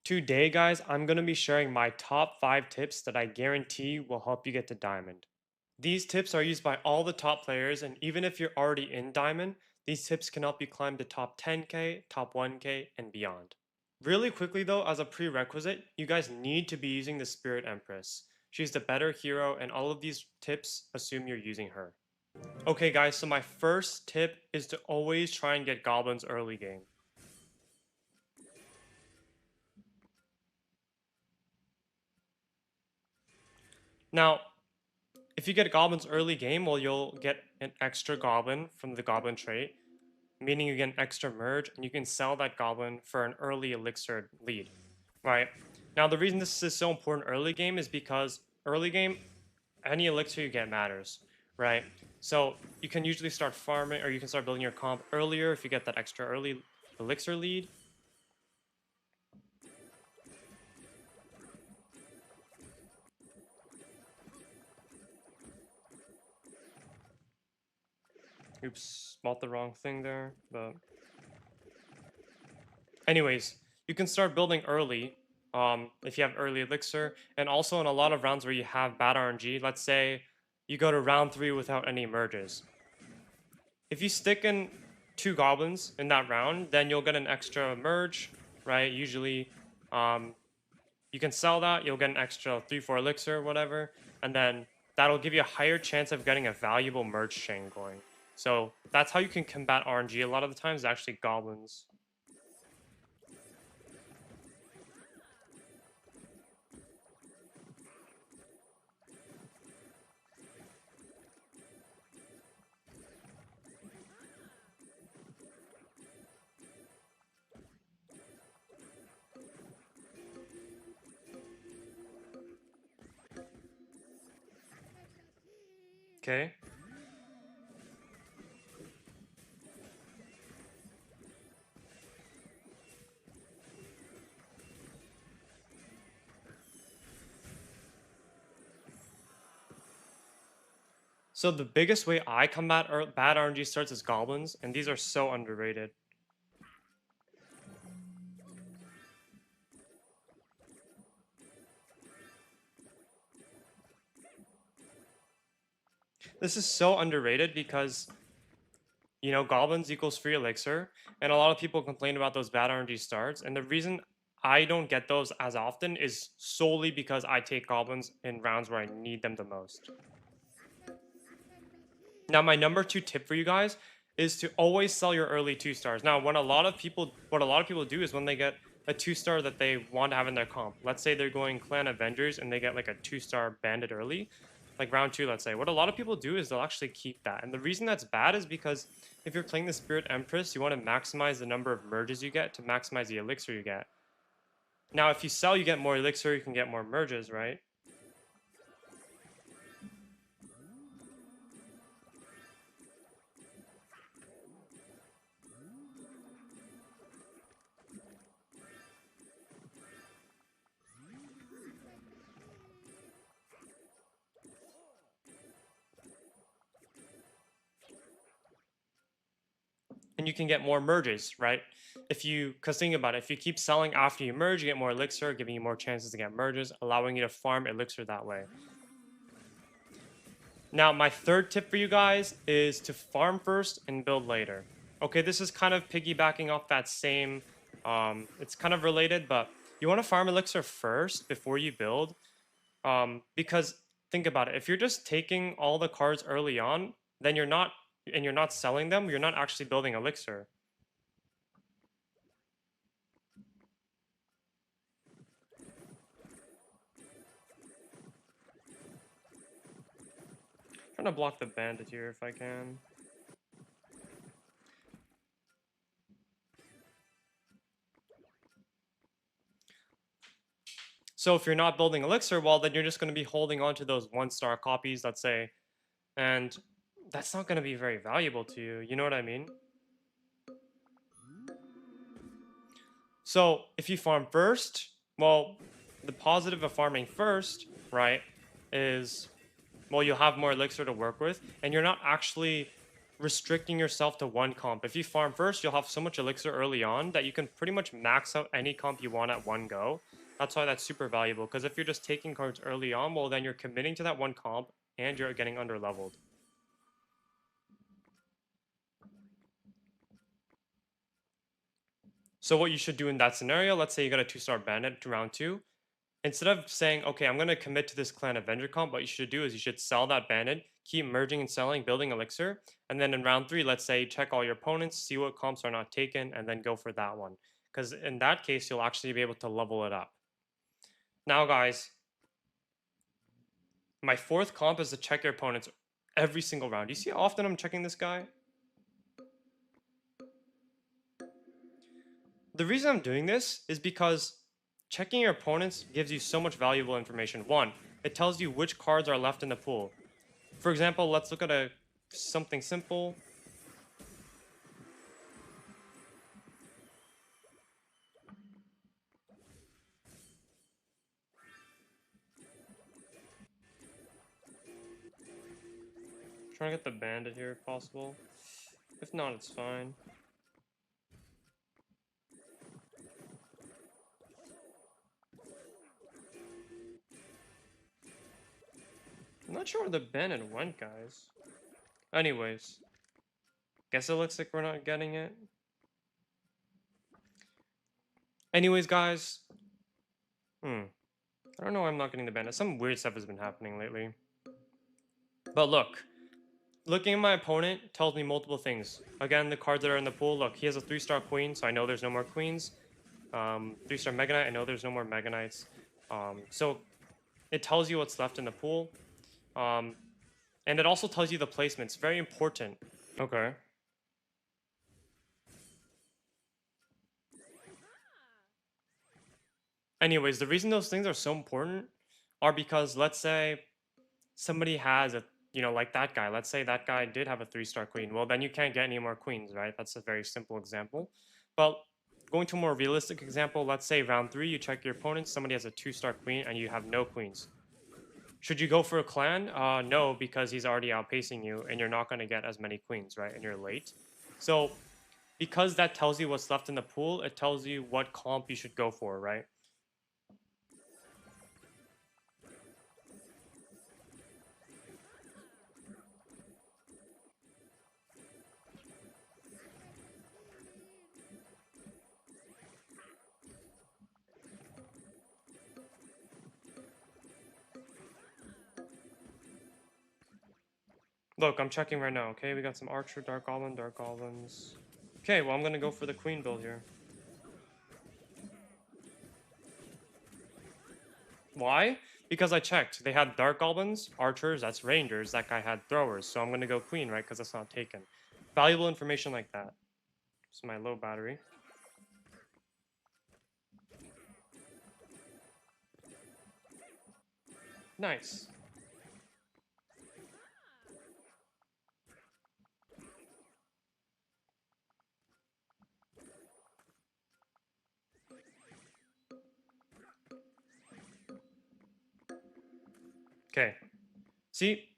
Today, guys, I'm going to be sharing my top 5 tips that I guarantee will help you get to Diamond. These tips are used by all the top players, and even if you're already in Diamond, these tips can help you climb to top 10k, top 1k, and beyond. Really quickly though, as a prerequisite, you guys need to be using the Spirit Empress. She's the better hero, and all of these tips assume you're using her. Okay guys, so my first tip is to always try and get goblins early game. Now, if you get goblins early game, well, you'll get an extra goblin from the goblin trait, meaning you get an extra merge, and you can sell that goblin for an early elixir lead, right? Now, the reason this is so important early game is because early game, any elixir you get matters, right? So you can usually start farming, or you can start building your comp earlier if you get that extra early elixir lead. Oops, bought the wrong thing there, but anyways, you can start building early if you have early elixir, and also in a lot of rounds where you have bad RNG, let's say you go to round 3 without any merges. If you stick in 2 goblins in that round, then you'll get an extra merge, right? Usually, you can sell that, you'll get an extra 3-4 elixir, whatever, and then that'll give you a higher chance of getting a valuable merge chain going. So that's how you can combat RNG a lot of the times, actually goblins. Okay. So the biggest way I combat bad RNG starts is goblins, and these are so underrated. This is so underrated because, you know, goblins equals free elixir, and a lot of people complain about those bad RNG starts, and the reason I don't get those as often is solely because I take goblins in rounds where I need them the most. Now, my number 2 tip for you guys is to always sell your early 2 stars. Now, what a lot of people do is when they get a 2-star that they want to have in their comp. Let's say they're going Clan Avengers and they get like a 2-star bandit early, like round 2, let's say. What a lot of people do is they'll actually keep that. And the reason that's bad is because if you're playing the Spirit Empress, you want to maximize the number of merges you get to maximize the elixir you get. Now, if you sell, you get more elixir, you can get more merges, right? And you can get more merges, right? Because think about it, if you keep selling after you merge, you get more elixir, giving you more chances to get merges, allowing you to farm elixir that way. Now, my third tip for you guys is to farm first and build later. Okay, this is kind of piggybacking off that same, it's kind of related, but you want to farm elixir first before you build, because think about it, if you're just taking all the cards early on, then you're not selling them, you're not actually building elixir. I'm trying to block the bandit here if I can. So if you're not building elixir, well, then you're just going to be holding on to those 1-star copies, let's say, and that's not going to be very valuable to you. You know what I mean? So if you farm first, well, the positive of farming first, right, is, well, you'll have more elixir to work with, and you're not actually restricting yourself to one comp. If you farm first, you'll have so much elixir early on that you can pretty much max out any comp you want at one go. That's why that's super valuable, because if you're just taking cards early on, well, then you're committing to that one comp and you're getting under leveled. So what you should do in that scenario, let's say you got a 2-star bandit to round 2. Instead of saying, okay, I'm going to commit to this clan Avenger comp, what you should do is you should sell that bandit, keep merging and selling, building elixir. And then in round 3, let's say, check all your opponents, see what comps are not taken, and then go for that one. Because in that case, you'll actually be able to level it up. Now, guys, my 4th comp is to check your opponents every single round. You see how often I'm checking this guy? The reason I'm doing this is because checking your opponents gives you so much valuable information. One, it tells you which cards are left in the pool. For example, let's look at something simple. Trying to get the bandit here if possible. If not, it's fine. I'm not sure where the bandit went, guys. Anyways. Guess it looks like we're not getting it. Anyways, guys. I don't know why I'm not getting the bandit. Some weird stuff has been happening lately. But look. Looking at my opponent tells me multiple things. Again, the cards that are in the pool. Look, he has a 3-star queen, so I know there's no more queens. 3-star Mega Knight, I know there's no more Mega Knights. So it tells you what's left in the pool. And it also tells you the placements. Very important. Okay. Anyways, the reason those things are so important are because, let's say somebody has a, like that guy. Let's say that guy did have a 3-star queen. Well, then you can't get any more queens, right? That's a very simple example. But going to a more realistic example, let's say round 3, you check your opponent. Somebody has a 2-star queen and you have no queens. Should you go for a clan? No, because he's already outpacing you and you're not going to get as many queens, right? And you're late. So because that tells you what's left in the pool, it tells you what comp you should go for, right? Look, I'm checking right now, okay? We got some Archer, Dark Goblin, Dark Goblins. Okay, well, I'm gonna go for the Queen build here. Why? Because I checked. They had Dark Goblins, Archers, that's Rangers. That guy had Throwers, so I'm gonna go Queen, right? Because that's not taken. Valuable information like that. It's my low battery. Nice. Okay. See?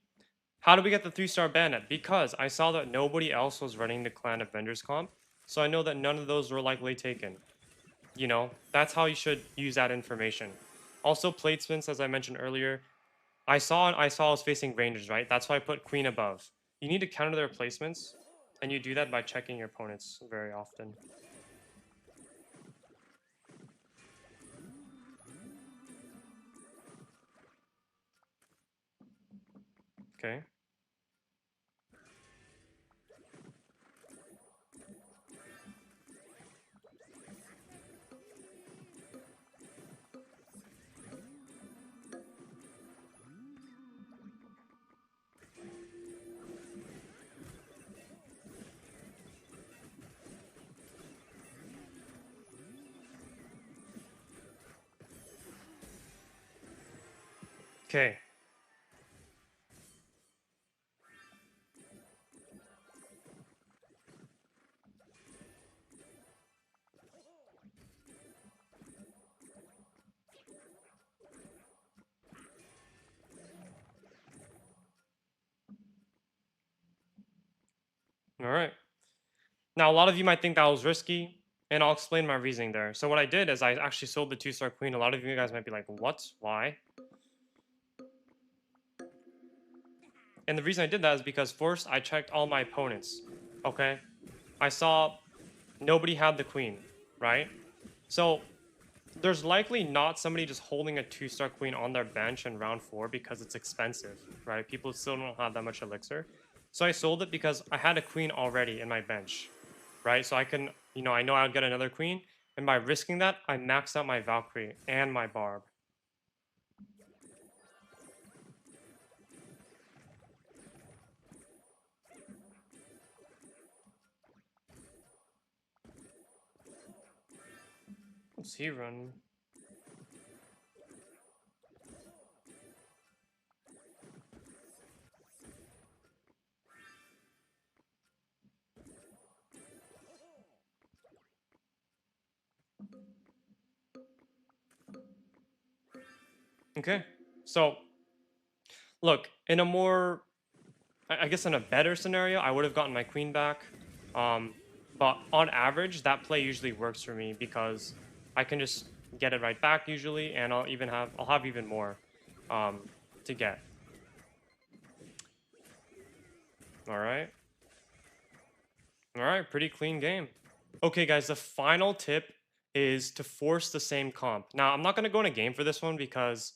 How do we get the 3-star bandit? Because I saw that nobody else was running the Clan Avengers comp, so I know that none of those were likely taken. That's how you should use that information. Also, placements, as I mentioned earlier, I was facing Rangers, right? That's why I put Queen above. You need to counter their placements, and you do that by checking your opponents very often. Okay. Okay. Now, a lot of you might think that was risky, and I'll explain my reasoning there. So what I did is I actually sold the 2-star queen. A lot of you guys might be like, what? Why? And the reason I did that is because first I checked all my opponents, okay? I saw nobody had the queen, right? So there's likely not somebody just holding a 2-star queen on their bench in round 4 because it's expensive, right? People still don't have that much elixir. So I sold it because I had a queen already in my bench, right? So I can, I know I'll get another queen. And by risking that, I maxed out my Valkyrie and my Barb. What's he run? Okay. So, look, in a more, I guess in a better scenario, I would have gotten my queen back. Um, but on average, that play usually works for me because I can just get it right back usually, and I'll have even more to get. All right. All right, pretty clean game. Okay, guys, the final tip is to force the same comp. Now, I'm not going to go in a game for this one because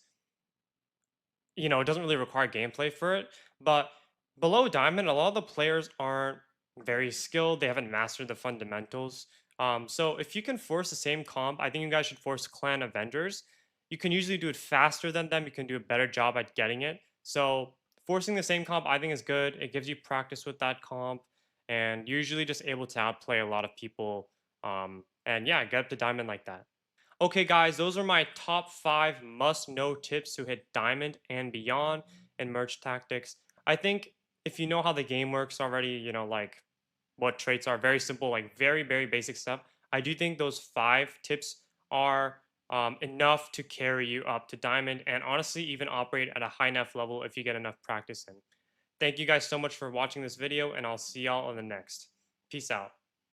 it doesn't really require gameplay for it. But below Diamond, a lot of the players aren't very skilled. They haven't mastered the fundamentals. So if you can force the same comp, I think you guys should force Clan Avengers. You can usually do it faster than them. You can do a better job at getting it. So forcing the same comp, I think, is good. It gives you practice with that comp, and usually just able to outplay a lot of people. And yeah, get up to Diamond like that. Okay, guys, those are my top 5 must-know tips to hit Diamond and beyond in merge tactics. I think if you know how the game works already, like what traits are very simple, like very, very basic stuff. I do think those 5 tips are enough to carry you up to Diamond and honestly even operate at a high enough level if you get enough practice in. Thank you guys so much for watching this video, and I'll see y'all on the next. Peace out.